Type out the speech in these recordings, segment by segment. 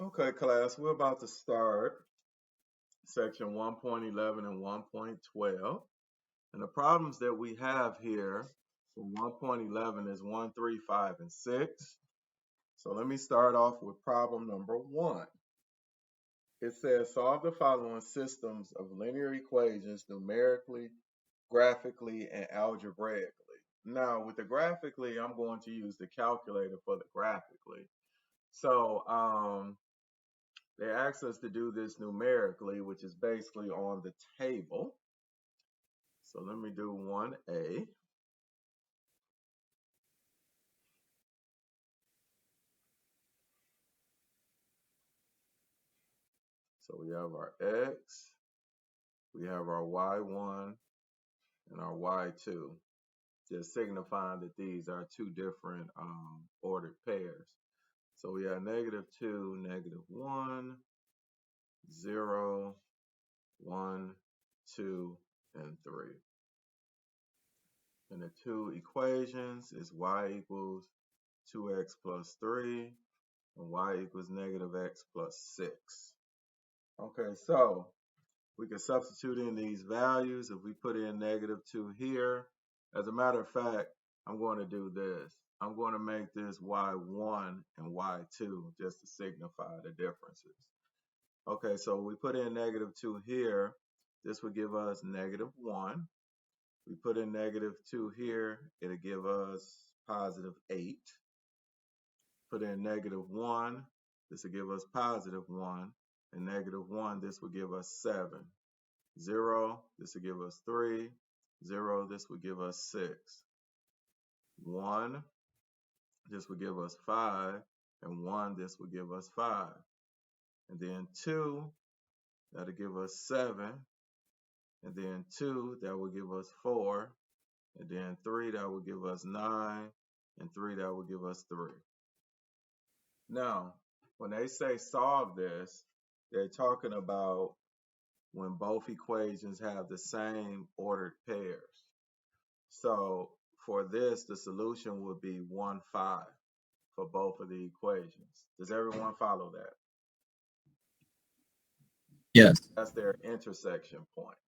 Okay, class, we're about to start section 1.11 and 1.12. And the problems that we have here from 1.11 is 1, 3, 5, and 6. So let me start off with problem number 1. It says solve the following systems of linear equations numerically, graphically, and algebraically. Now, with the graphically, I'm going to use the calculator for the graphically. So, they asked us to do this numerically, which is basically on the table. So let me do 1A. So we have our X, we have our Y1, and our Y2, just signifying that these are two different ordered pairs. So we have -2, -1, 0, 1, 2, and 3. And the two equations is y equals 2x plus 3 and y equals -x plus 6. Okay, so we can substitute in these values. If we put in -2 here, as a matter of fact, I'm going to do this. I'm going to make this y1 and y2 just to signify the differences. Okay, so we put in -2 here. This would give us -1. We put in -2 here, it'll give us +8. Put in -1, this will give us +1, and -1, this will give us 7. 0, this will give us 3. 0, this will give us 6. 1, this will give us 5, and 1, this will give us 5. And then 2, that'll give us 7, and then 2, that will give us 4, and then 3, that will give us 9, and 3, that will give us 3. Now, when they say solve this, they're talking about when both equations have the same ordered pairs. So for this, the solution would be 1, 5 for both of the equations. Does everyone follow that? Yes. That's their intersection point.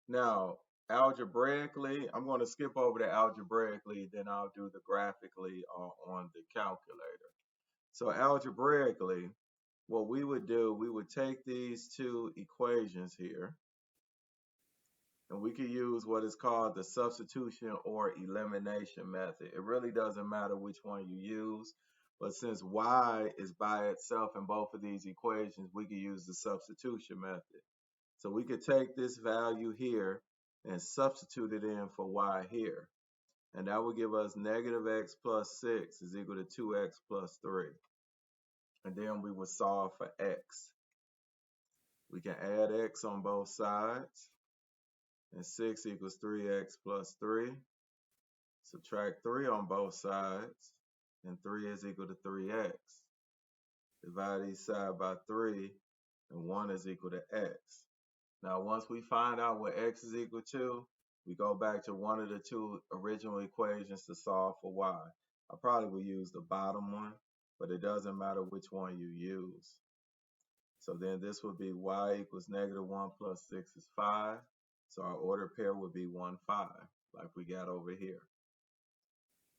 Now, algebraically, I'm going to skip over the algebraically, then I'll do the graphically on the calculator. So algebraically, what we would do, we would take these two equations here, and we could use what is called the substitution or elimination method. It really doesn't matter which one you use, but since y is by itself in both of these equations, we could use the substitution method. So we could take this value here and substitute it in for y here. And that will give us -x plus 6 is equal to 2x plus 3. And then we would solve for x. We can add x on both sides. And 6 equals 3x plus 3. Subtract 3 on both sides. And 3 is equal to 3x. Divide each side by 3. And 1 is equal to x. Now, once we find out what x is equal to, we go back to one of the two original equations to solve for y. I probably will use the bottom one, but it doesn't matter which one you use. So then this would be y equals -1 plus 6 is 5. So our ordered pair would be 1, 5, like we got over here.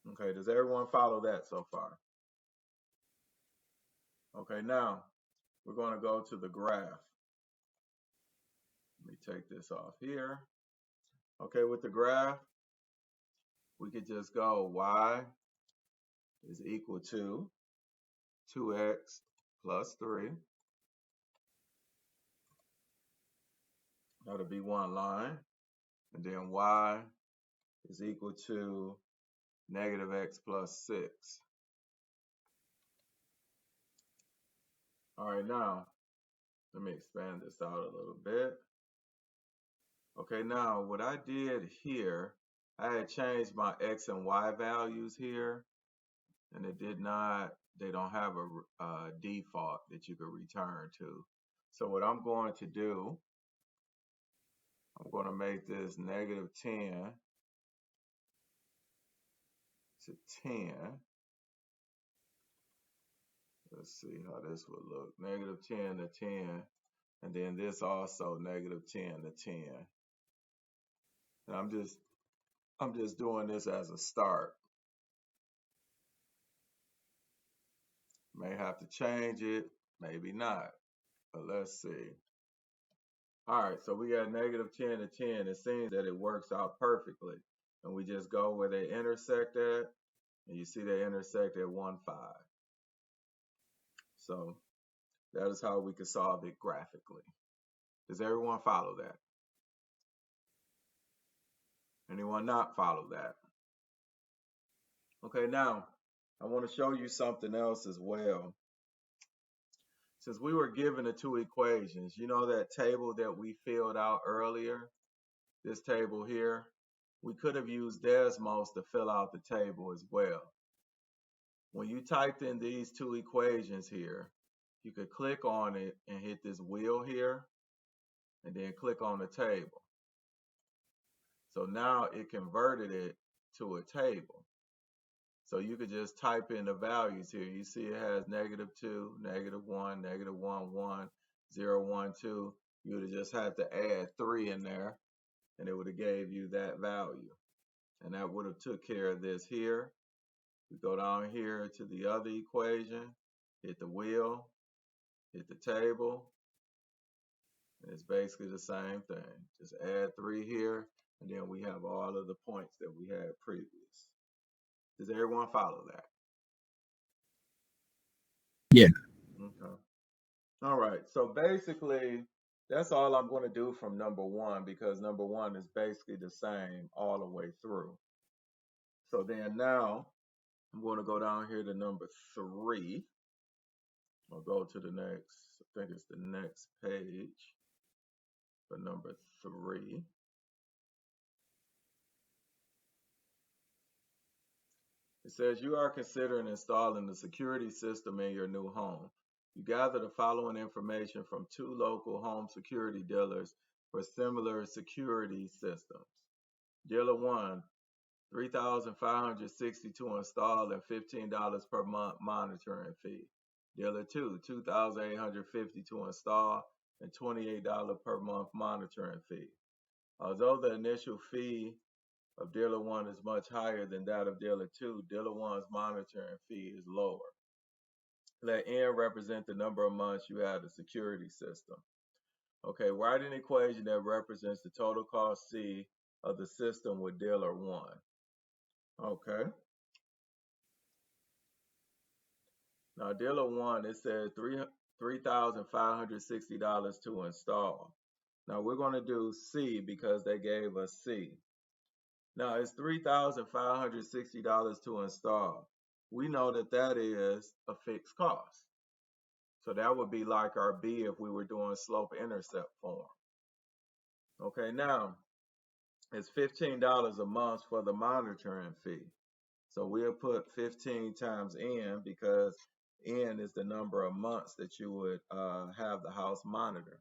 Okay, does everyone follow that so far? Okay, now we're going to go to the graph. Let me take this off here. Okay, with the graph, we could just go y is equal to 2x plus 3. That'll be one line. And then y is equal to -x plus 6. All right, now let me expand this out a little bit. Okay, now what I did here, I had changed my x and y values here, and they don't have a default that you could return to. So what I'm going to do, I'm going to make this -10 to 10. Let's see how this would look. Negative 10 to 10. And then this also negative 10 to 10. And I'm just doing this as a start. May have to change it, maybe not. But let's see. All right, so we got negative 10 to 10. It seems that it works out perfectly. And we just go where they intersect at, and you see they intersect at 1, 5. So that is how we can solve it graphically. Does everyone follow that? Anyone not follow that? Okay, now I want to show you something else as well. Since we were given the two equations, you know that table that we filled out earlier, this table here, we could have used Desmos to fill out the table as well. When you typed in these two equations here, you could click on it and hit this wheel here, and then click on the table. So now it converted it to a table. So you could just type in the values here. You see it has -2, -1, -1, 1, 0, 1, 2. You would have just had to add 3 in there, and it would have gave you that value. And that would have took care of this here. We go down here to the other equation, hit the wheel, hit the table, and it's basically the same thing. Just add 3 here, and then we have all of the points that we had previous. Does everyone follow that? Yeah. Okay. All right. So basically, that's all I'm going to do from number 1, because number 1 is basically the same all the way through. So then now I'm going to go down here to number 3. I'll go to the next, I think it's the next page for number 3. It says you are considering installing the security system in your new home. You gather the following information from 2 local home security dealers for similar security systems. Dealer 1, $3,560 to install and $15 per month monitoring fee. Dealer 2, $2,850 to install and $28 per month monitoring fee. Although the initial fee of dealer 1 is much higher than that of dealer 2, dealer 1's monitoring fee is lower. Let N represent the number of months you have the security system. Okay, write an equation that represents the total cost C of the system with dealer 1. Okay. Now, dealer 1, it says $3,560 to install. Now, we're going to do C because they gave us C. Now, it's $3,560 to install. We know that that is a fixed cost. So that would be like our B if we were doing slope intercept form. Okay, now it's $15 a month for the monitoring fee. So we'll put 15 times N because N is the number of months that you would have the house monitor.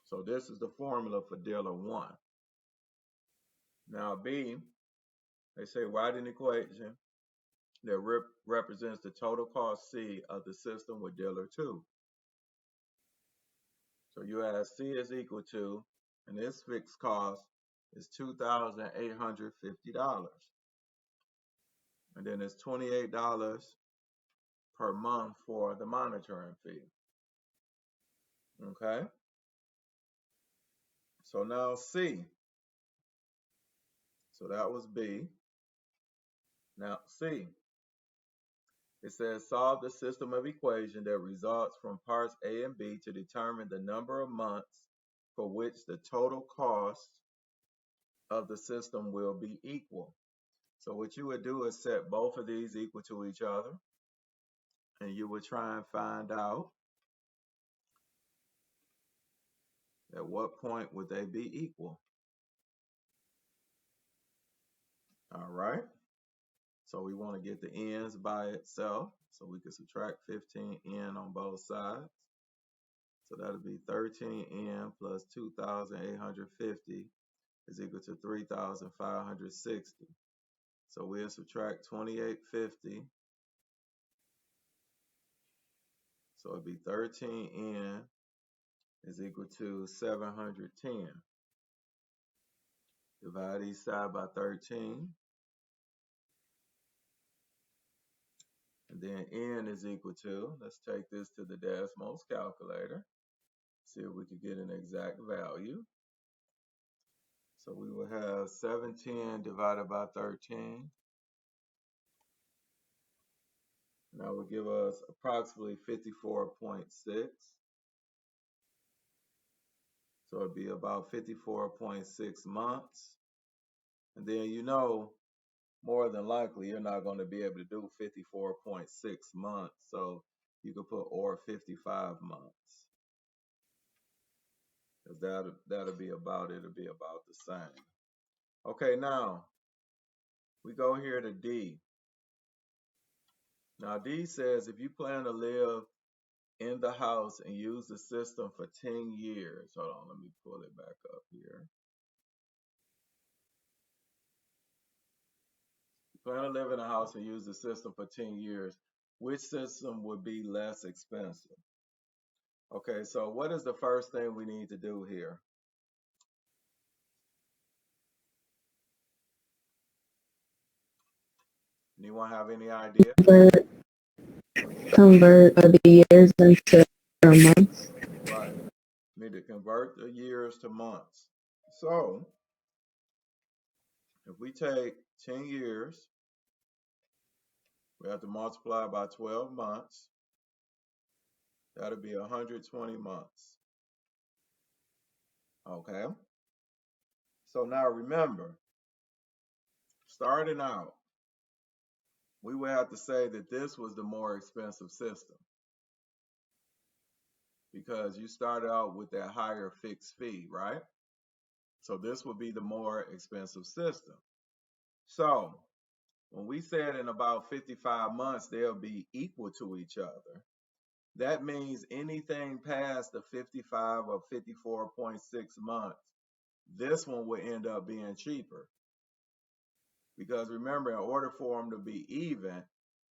So this is the formula for dealer 1. Now B, they say write an equation that represents the total cost C of the system with dealer 2. So you have C is equal to, and this fixed cost is $2,850. And then it's $28 per month for the monitoring fee. Okay? So now C. So that was B. Now C. It says solve the system of equation that results from parts A and B to determine the number of months for which the total cost of the system will be equal. So what you would do is set both of these equal to each other, and you would try and find out at what point would they be equal. All right. So we want to get the n's by itself. So we can subtract 15n on both sides. So that'll be 13n plus 2,850 is equal to 3,560. So we'll subtract 2,850 So it'd be 13n is equal to 710. Divide each side by 13. And then n is equal to, let's take this to the Desmos calculator. See if we can get an exact value. So we will have 710 divided by 13. And that will give us approximately 54.6. So it'd be about 54.6 months. And then you know, more than likely, you're not going to be able to do 54.6 months. So you could put or 55 months. Because that'll be about, it'll be about the same. Okay, now we go here to D. Now D says if you plan to live in the house and use the system for 10 years. Hold on, let me pull it back up here. Plan to live in a house and use the system for 10 years. Which system would be less expensive? Okay, so what is the first thing we need to do here? Anyone have any idea? Convert the years into months. Right. Need to convert the years to months. So if we take 10 years, we have to multiply by 12 months. That'll be 120 months. Okay. So now remember, starting out, we would have to say that this was the more expensive system because you started out with that higher fixed fee, right? So this would be the more expensive system. So when we said in about 55 months, they'll be equal to each other. That means anything past the 55 or 54.6 months, this one will end up being cheaper. Because remember, in order for them to be even,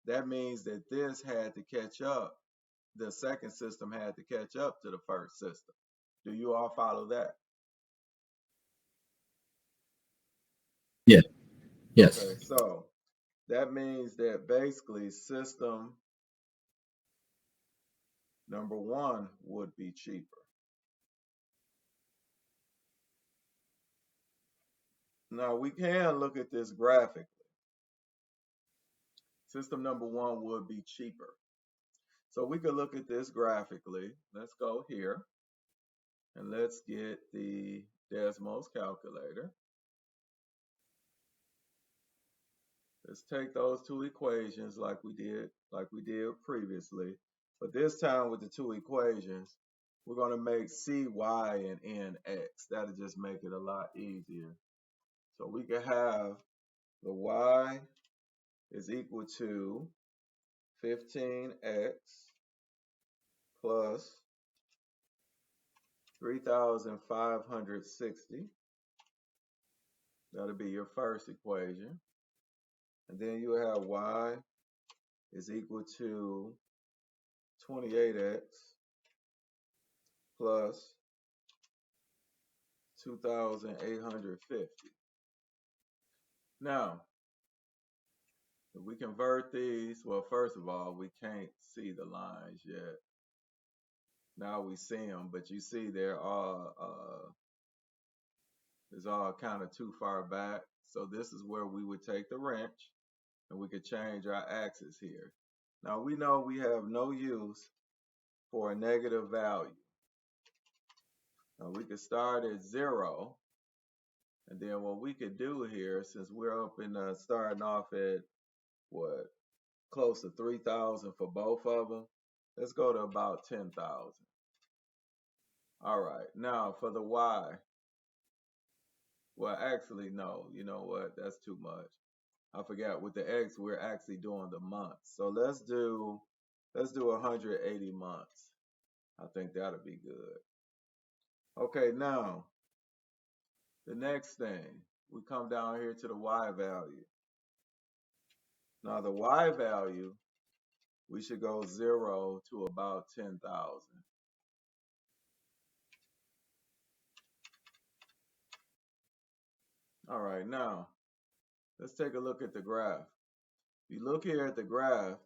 that means that this had to catch up. The second system had to catch up to the first system. Do you all follow that? Yeah. Yes. Okay, so that means that basically system number one would be cheaper. Now we can look at this graphically. System number one would be cheaper. So we could look at this graphically. Let's go here and let's get the Desmos calculator. Let's take those two equations like we did previously. But this time with the two equations, we're going to make C, Y, and N, X. That'll just make it a lot easier. So we can have the Y is equal to 15X plus 3,560. That'll be your first equation. And then you have Y is equal to 28X plus 2,850. Now, if we convert these, well, first of all, we can't see the lines yet. Now we see them, but you see they're all kind of too far back. So this is where we would take the wrench and we could change our axis here. Now we know we have no use for a negative value. Now we could start at 0. And then what we could do here, since we're up in starting off at what, close to 3,000 for both of them, let's go to about 10,000. All right, now for the Y, well, actually, no, you know what, that's too much. I forgot with the X, we're actually doing the months. So let's do 180 months. I think that'll be good. Okay, now, the next thing, we come down here to the Y value. Now the Y value we should go 0 to about 10,000. All right, now let's take a look at the graph. If you look here at the graph,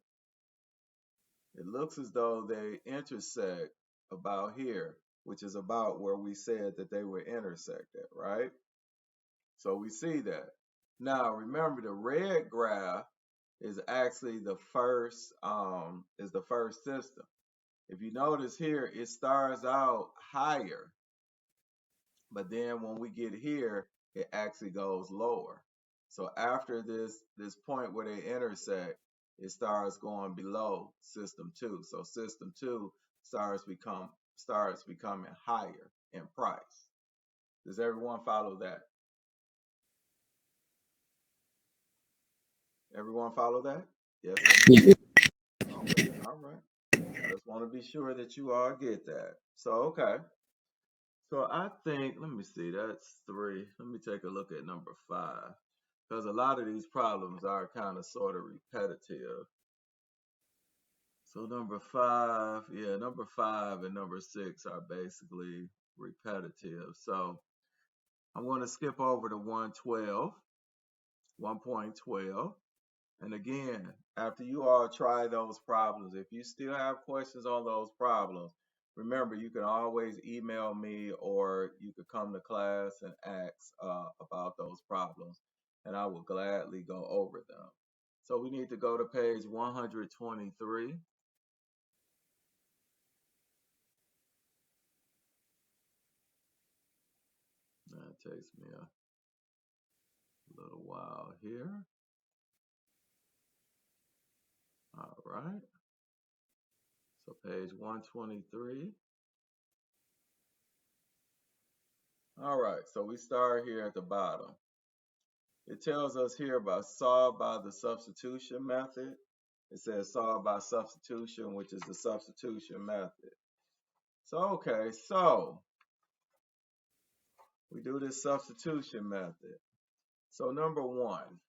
it looks as though they intersect about here, which is about where we said that they would intersect at, right? So we see that. Now remember, the red graph is actually the first system. If you notice here, it starts out higher, but then when we get here, it actually goes lower. So after this point where they intersect, it starts going below system 2. So system 2 starts becoming higher in price. Does everyone follow that? Everyone follow that? Yes. Yeah. Okay. All right. I just want to be sure that you all get that. So, okay. So I think, let me see, that's 3. Let me take a look at number 5. Because a lot of these problems are kind of sort of repetitive. So number 5 and number 6 are basically repetitive. So I'm going to skip over to 1.12. And again, after you all try those problems, if you still have questions on those problems, remember, you can always email me or you could come to class and ask about those problems, and I will gladly go over them. So we need to go to page 123. That takes me a little while here. All right. So page 123. All right, so we start here at the bottom. It tells us here about solve by the substitution method. It says solve by substitution, which is the substitution method. So, okay, so we do this substitution method. So number 1,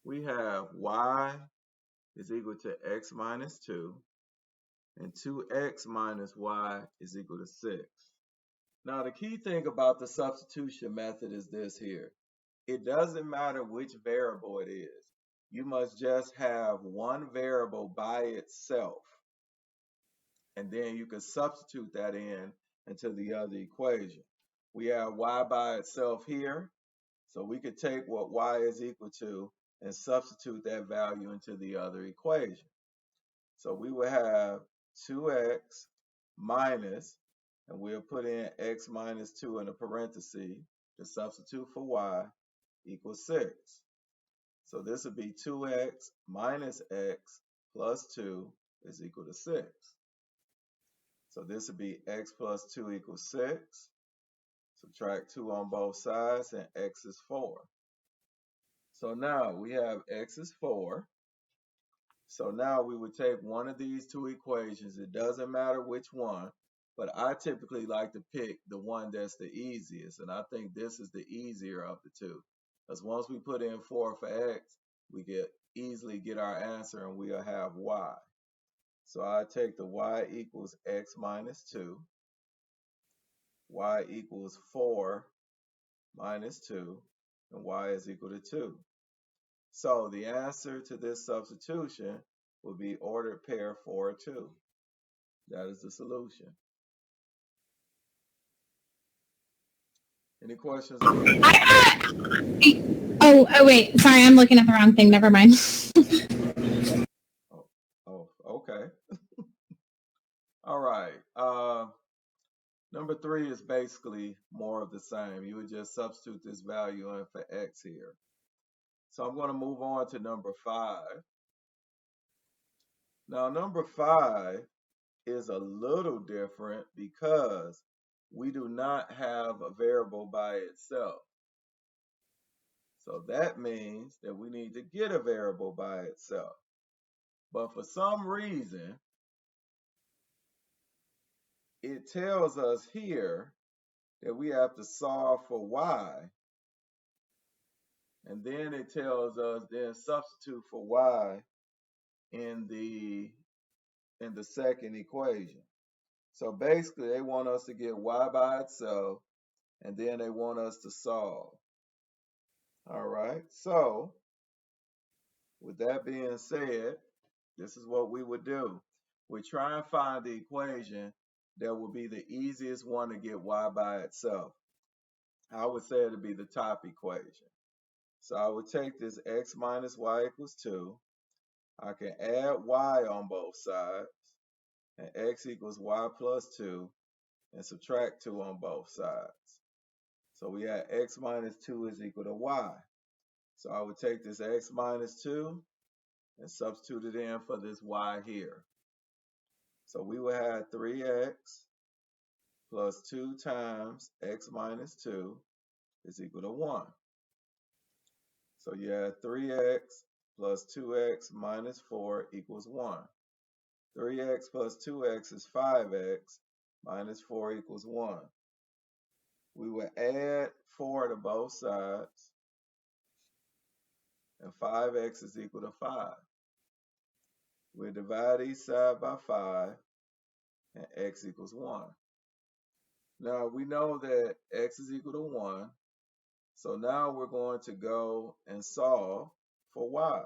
we have y is equal to x minus 2, and 2x minus y is equal to 6. Now, the key thing about the substitution method is this here. It doesn't matter which variable it is. You must just have one variable by itself, and then you can substitute that into the other equation. We have y by itself here, so we could take what y is equal to and substitute that value into the other equation. So we will have 2x minus, and we'll put in x minus 2 in a parenthesis to substitute for y, equals 6. So this would be 2x minus x plus 2 is equal to 6. So this would be x plus 2 equals 6. Subtract 2 on both sides, and x is 4. So now we have x is 4. So now we would take one of these two equations. It doesn't matter which one, but I typically like to pick the one that's the easiest. And I think this is the easier of the two. Because once we put in 4 for x, we can easily get our answer, and we'll have y. So I take the y equals x minus 2. Y equals 4 minus 2. And y is equal to 2. So the answer to this substitution will be ordered pair 4, 2. That is the solution. Any questions on that? Oh, wait. Sorry, I'm looking at the wrong thing. Never mind. Okay. All right. Number 3 is basically more of the same. You would just substitute this value in for x here. So I'm going to move on to number 5. Now, number 5 is a little different because we do not have a variable by itself. So that means that we need to get a variable by itself. But for some reason, it tells us here that we have to solve for y And then it tells us then substitute for y in the second equation. So basically they want us to get y by itself, and then they want us to solve. All right, so with that being said, this is what we would do. We try and find the equation that would be the easiest one to get y by itself. I would say it would be the top equation. So I would take this x minus y equals 2. I can add y on both sides, and x equals y plus 2, and subtract 2 on both sides. So we have x minus 2 is equal to y. So I would take this x minus 2 and substitute it in for this y here. So we would have 3x plus 2 times x minus 2 is equal to 1. So you have 3x plus 2x minus 4 equals 1. 3x plus 2x is 5x minus 4 equals 1. We will add 4 to both sides, and 5x is equal to 5. We'll divide each side by 5, and x equals 1. Now we know that x is equal to 1, so now we're going to go and solve for y.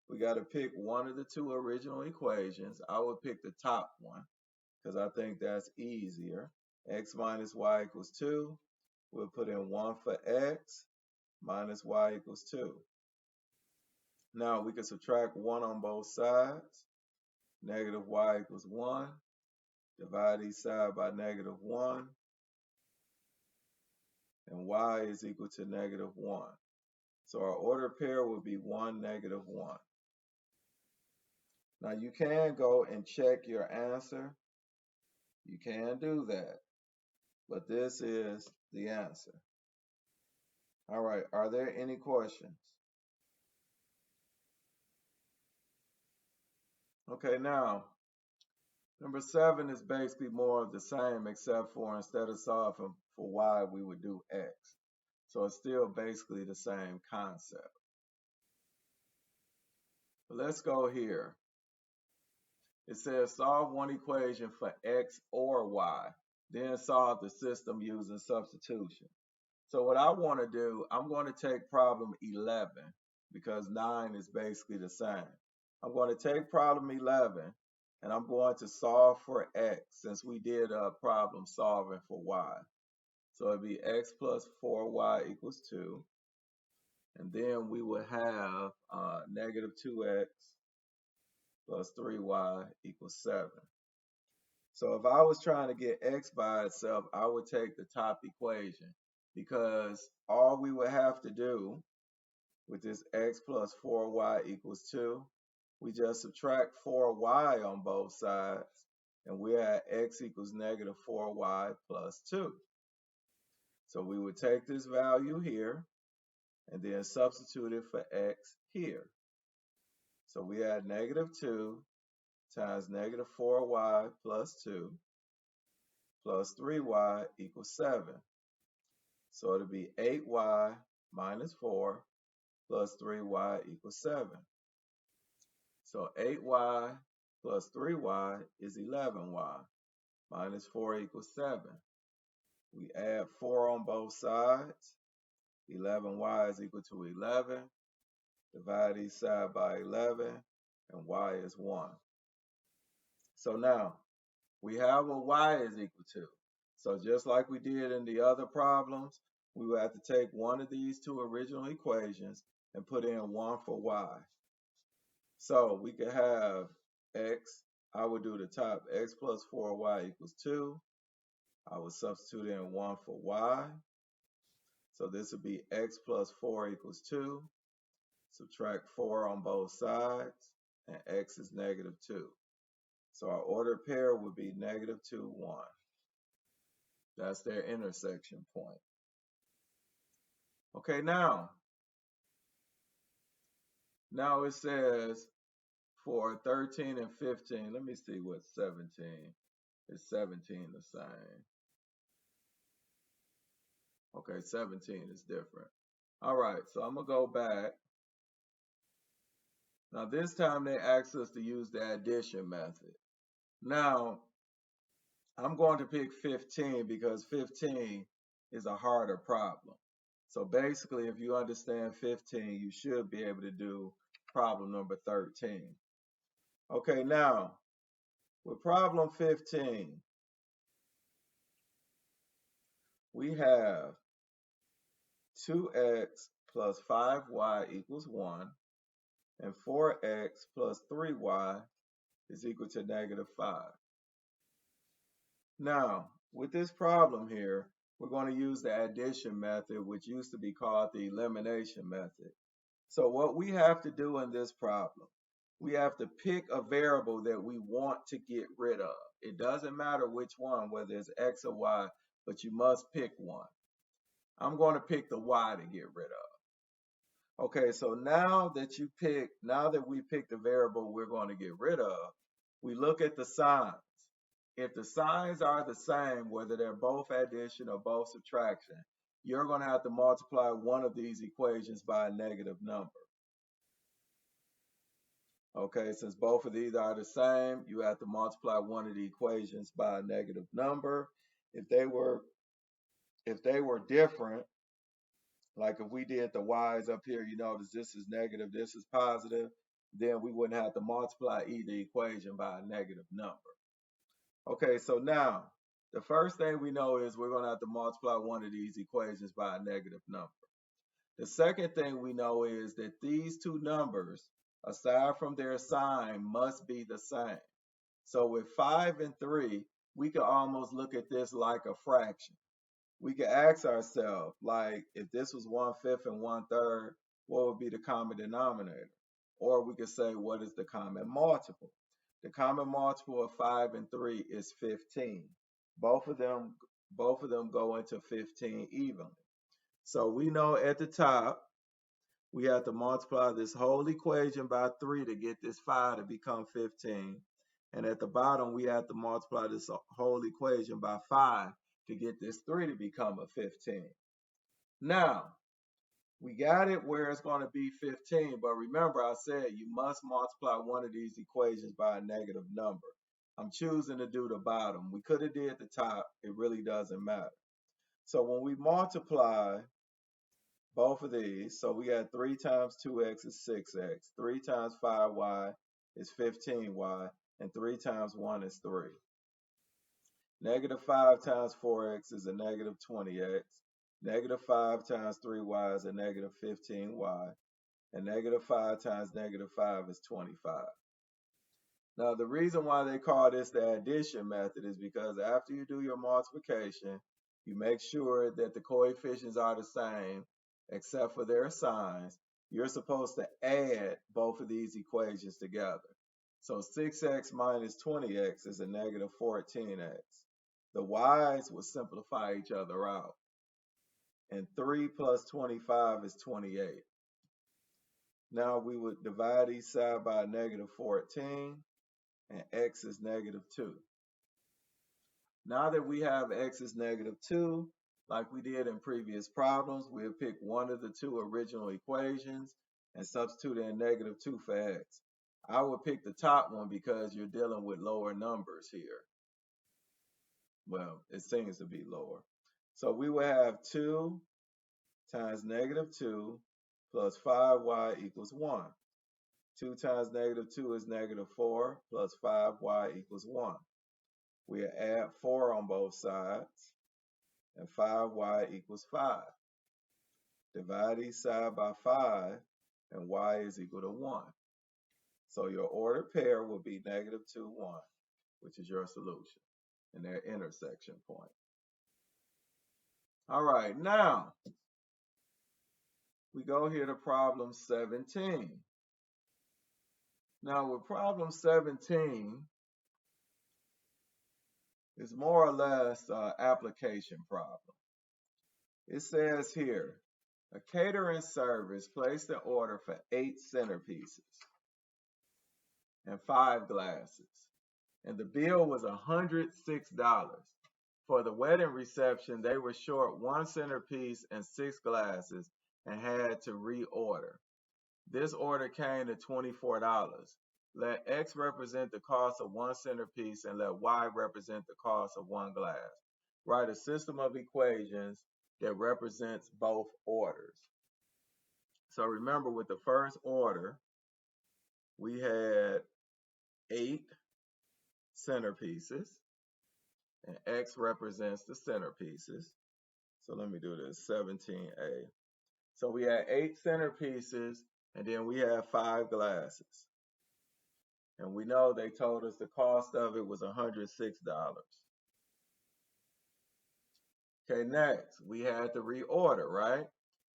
We got to pick one of the two original equations. I would pick the top one because I think that's easier. X minus y equals 2. We'll put in 1 for x minus y equals 2. Now we can subtract 1 on both sides. Negative y equals 1. Divide each side by negative 1. And y is equal to negative 1. So our ordered pair would be 1, negative 1. Now you can go and check your answer. You can do that. But this is the answer. All right, are there any questions? Okay, now, number 7 is basically more of the same, except for instead of solving for y, we would do x. So it's still basically the same concept. But let's go here. It says solve one equation for x or y, then solve the system using substitution. So what I want to do, I'm going to take problem 11 because 9 is basically the same. I'm going to take problem 11 and I'm going to solve for x since we did a problem solving for y. So it'd be x plus 4y equals 2. And then we would have negative 2x plus 3y equals 7. So if I was trying to get x by itself, I would take the top equation because all we would have to do with this x plus 4y equals 2, we just subtract 4y on both sides, and we have x equals negative 4y plus 2. So we would take this value here and then substitute it for x here. So we had negative 2 times negative 4y plus 2 plus 3y equals 7. So it'll be 8y minus 4 plus 3y equals 7. So 8y plus 3y is 11y minus 4 equals 7. We add 4 on both sides. 11y is equal to 11. Divide each side by 11, and y is 1. So now, we have what y is equal to. So just like we did in the other problems, we will have to take one of these two original equations and put in 1 for y. So we could have x, I would do the top, x plus 4y equals 2. I would substitute in 1 for y. So this would be x plus 4 equals 2. Subtract 4 on both sides, and x is negative 2. So our ordered pair would be negative 2, 1. That's their intersection point. Okay, now it says for 13 and 15, let me see what 17 is. 17 the same. Okay, 17 is different. All right, so I'm going to go back. Now, this time they asked us to use the addition method. Now, I'm going to pick 15 because 15 is a harder problem. So basically, if you understand 15, you should be able to do problem number 13. Okay, now, with problem 15, we have 2x plus 5y equals 1, and 4x plus 3y is equal to negative 5. Now, with this problem here, we're going to use the addition method, which used to be called the elimination method. So what we have to do in this problem, we have to pick a variable that we want to get rid of. It doesn't matter which one, whether it's x or y, but you must pick one. I'm going to pick the y to get rid of. Okay, so now that we pick the variable we're going to get rid of, we look at the signs. If the signs are the same, whether they're both addition or both subtraction, you're going to have to multiply one of these equations by a negative number. Okay, since both of these are the same, you have to multiply one of the equations by a negative number. If they were different, like if we did the y's up here, you notice this is negative, this is positive, then we wouldn't have to multiply either equation by a negative number. Okay, so now the first thing we know is we're going to have to multiply one of these equations by a negative number. The second thing we know is that these two numbers, aside from their sign, must be the same. So with 5 and 3, we could almost look at this like a fraction. We could ask ourselves, like, if this was 1/5 and 1/3, what would be the common denominator? Or we could say, what is the common multiple? The common multiple of 5 and 3 is 15. Both of them go into 15 evenly. So we know at the top, we have to multiply this whole equation by 3 to get this 5 to become 15. And at the bottom, we have to multiply this whole equation by 5 to get this 3 to become a 15. Now, we got it where it's going to be 15, but remember I said you must multiply one of these equations by a negative number. I'm choosing to do the bottom. We could have did the top. It really doesn't matter. So when we multiply both of these, so we got 3 times 2x is 6x, 3 times 5y is 15y, and 3 times 1 is 3. Negative 5 times 4x is a negative 20x. Negative 5 times 3y is a negative 15y. And negative 5 times negative 5 is 25. Now, the reason why they call this the addition method is because after you do your multiplication, you make sure that the coefficients are the same, except for their signs. You're supposed to add both of these equations together. So 6x minus 20x is a negative 14x. The y's will simplify each other out. And 3 plus 25 is 28. Now we would divide each side by a negative 14, and x is negative 2. Now that we have x is negative 2, like we did in previous problems, we'll pick one of the two original equations and substitute in negative 2 for x. I would pick the top one because you're dealing with lower numbers here. Well, it seems to be lower. So we will have 2 times negative 2 plus 5y equals 1. 2 times negative 2 is negative 4 plus 5y equals 1. We add 4 on both sides, and 5y equals 5. Divide each side by 5, and y is equal to 1. So your ordered pair will be negative 2, 1, which is your solution in their intersection point. All right, now we go here to problem 17. Now with problem 17, it's more or less an application problem. It says here, a catering service placed an order for 8 centerpieces and 5 glasses, and the bill was $106. For the wedding reception, they were short 1 centerpiece and 6 glasses, and had to reorder. This order came to $24. Let X represent the cost of one centerpiece and let Y represent the cost of one glass. Write a system of equations that represents both orders. So remember, with the first order, we had 8 centerpieces, and X represents the centerpieces. So let me do this, 17A. So we had 8 centerpieces, and then we had 5 glasses. And we know they told us the cost of it was $106. Okay, next, we had to reorder, right?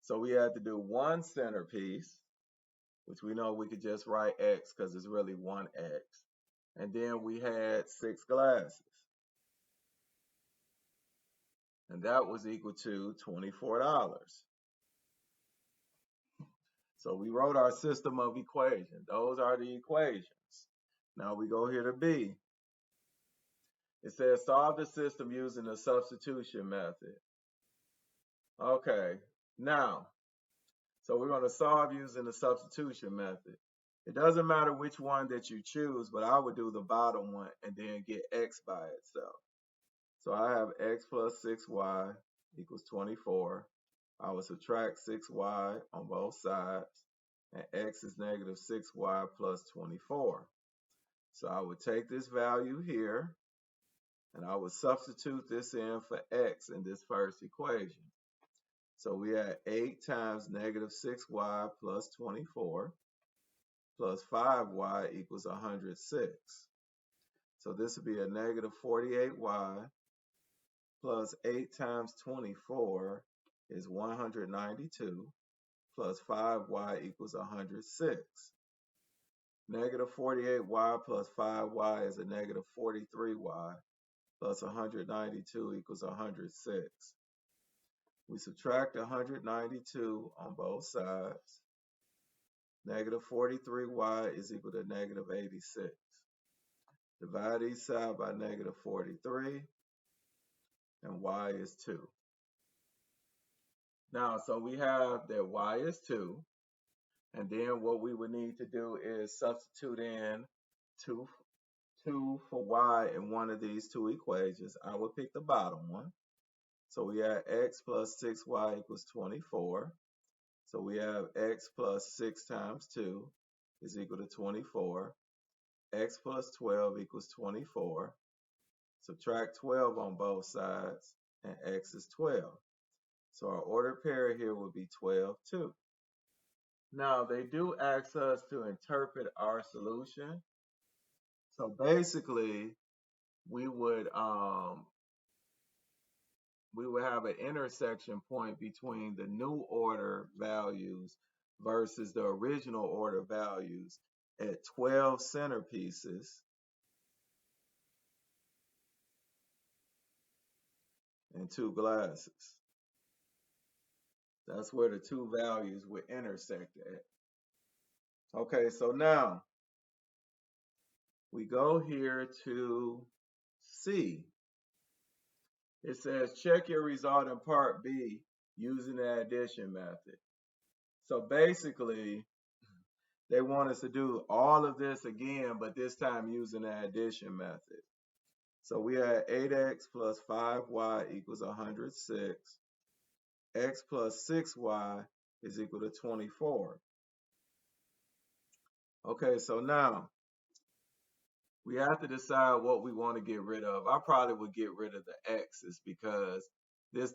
So we had to do 1 centerpiece, which we know we could just write X because it's really 1X. And then we had 6 glasses. And that was equal to $24. So we wrote our system of equations. Those are the equations. Now we go here to B. It says solve the system using the substitution method. Okay, now, so we're going to solve using the substitution method. It doesn't matter which one that you choose, but I would do the bottom one and then get X by itself. So I have X plus 6Y equals 24. I will subtract 6Y on both sides, and X is negative 6Y plus 24. So I would take this value here, and I would substitute this in for X in this first equation. So we had 8 times negative 6Y plus 24 plus 5Y equals 106. So this would be a negative 48Y plus 8 times 24 is 192 plus 5Y equals 106. Negative 48Y plus 5Y is a negative 43Y plus 192 equals 106. We subtract 192 on both sides. Negative 43Y is equal to negative 86. Divide each side by negative 43, and Y is 2. Now, so we have that Y is 2, and then what we would need to do is substitute in 2 for Y in one of these two equations. I would pick the bottom one. So we have X plus 6Y equals 24. So we have X plus 6 times 2 is equal to 24. X plus 12 equals 24. Subtract 12 on both sides, and X is 12. So our ordered pair here would be 12, 2. Now, they do ask us to interpret our solution. So basically, we would have an intersection point between the new order values versus the original order values at 12 centerpieces and 2 glasses. That's where the two values would intersect at. Okay, so now we go here to C. It says check your result in part B using the addition method. So basically, they want us to do all of this again, but this time using the addition method. So we had 8x plus 5y equals 106. X plus 6y is equal to 24. Okay, so now we have to decide what we want to get rid of. I probably would get rid of the x's because this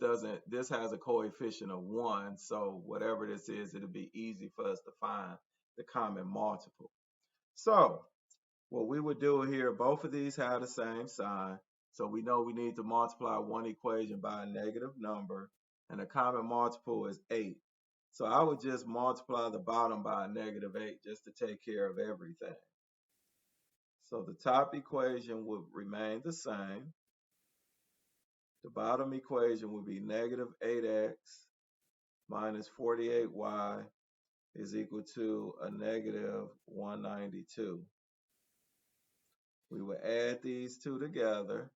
has a coefficient of 1, so whatever this is, it'll be easy for us to find the common multiple. So what we would do here, both of these have the same sign, so we know we need to multiply one equation by a negative number, and the common multiple is 8. So I would just multiply the bottom by a negative 8 just to take care of everything. So the top equation would remain the same. The bottom equation would be negative 8x minus 48y is equal to a negative 192. We would add these two together.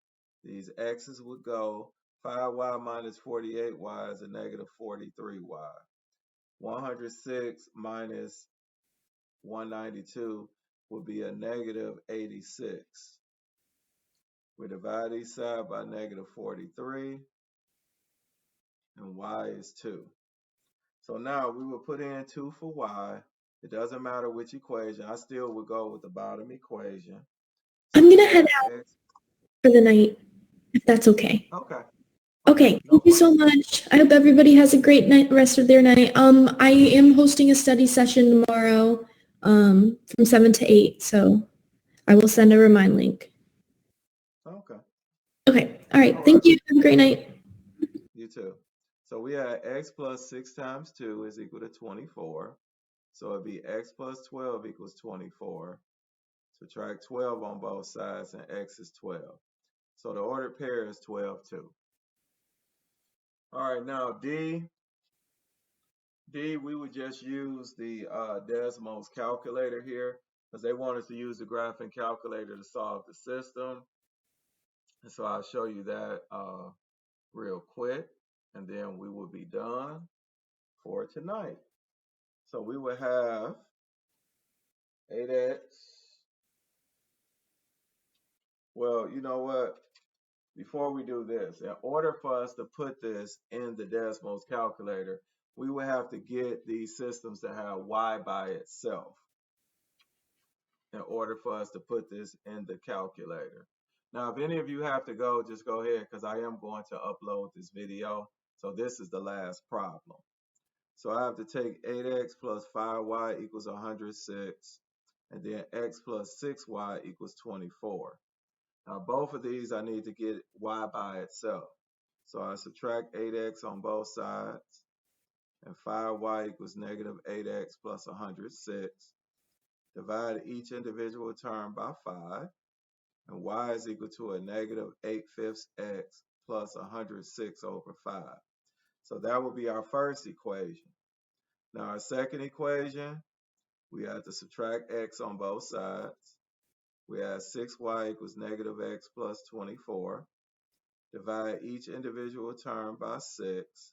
These x's would go. 5y minus 48y is a negative 43y. 106 minus 192 would be a negative 86. We divide each side by negative 43, and y is 2. So now we will put in 2 for y. It doesn't matter which equation. I still would go with the bottom equation. So I'm gonna head out for the night, if that's okay. Okay. Okay, No thank you so problem. much. I hope everybody has a great night, rest of their night. I am hosting a study session tomorrow, from 7 to 8, so I will send a remind link. Okay. Okay, all right, All thank right. you. Have a great night. You too. So we had x plus 6 times 2 is equal to 24. So it'd be x plus 12 equals 24. Subtract 12 on both sides, and x is 12. So the ordered pair is 12, 2. All right, now D, we would just use the Desmos calculator here because they want us to use the graphing calculator to solve the system. And so I'll show you that real quick, and then we will be done for tonight. So we will have 8x. Well, you know what? Before we do this, in order for us to put this in the Desmos calculator, we would have to get these systems to have y by itself in order for us to put this in the calculator. Now, if any of you have to go, just go ahead because I am going to upload this video. So this is the last problem. So I have to take 8x plus 5y equals 106, and then x plus 6y equals 24. Now, both of these, I need to get y by itself. So I subtract 8x on both sides, and 5y equals negative 8x plus 106. Divide each individual term by 5, and y is equal to a negative 8/5 x plus 106 over 5. So that would be our first equation. Now, our second equation, we have to subtract x on both sides. We have 6y equals negative x plus 24. Divide each individual term by 6,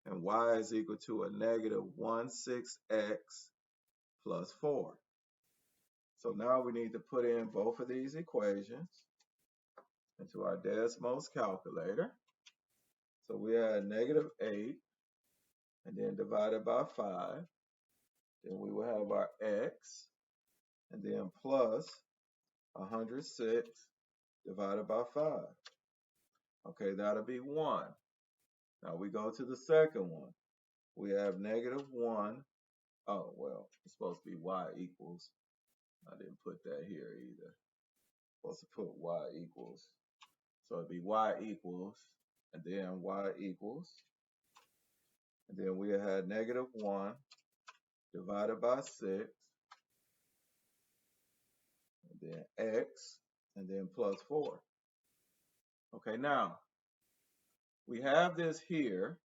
and y is equal to a negative 16x plus 4. So now we need to put in both of these equations into our Desmos calculator. So we have negative 8, and then divided by 5. Then we will have our x, and then plus 106 divided by 5. Okay, that'll be 1. Now we go to the second one. We have negative 1. Oh, well, it's supposed to be y equals. I didn't put that here either. Supposed to put y equals. So it'd be y equals, and then y equals. And then we had negative 1 divided by 6. And then x, and then plus 4. Okay, now, we have this here.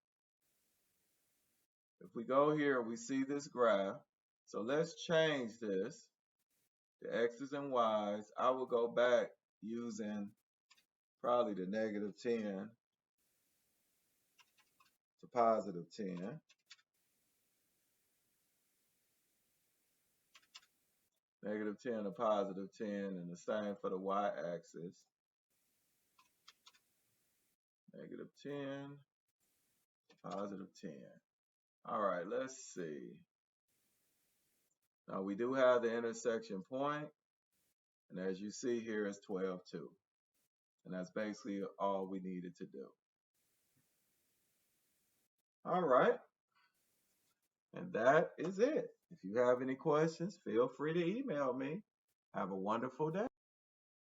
If we go here, we see this graph. So let's change this. The x's and y's. I will go back using probably the negative 10 to positive 10. Negative 10 to positive 10, and the same for the y-axis. Negative 10 to positive 10. All right, let's see. Now we do have the intersection point, and as you see here, it's 12, 2. And that's basically all we needed to do. All right. And that is it. If you have any questions, feel free to email me. Have a wonderful day.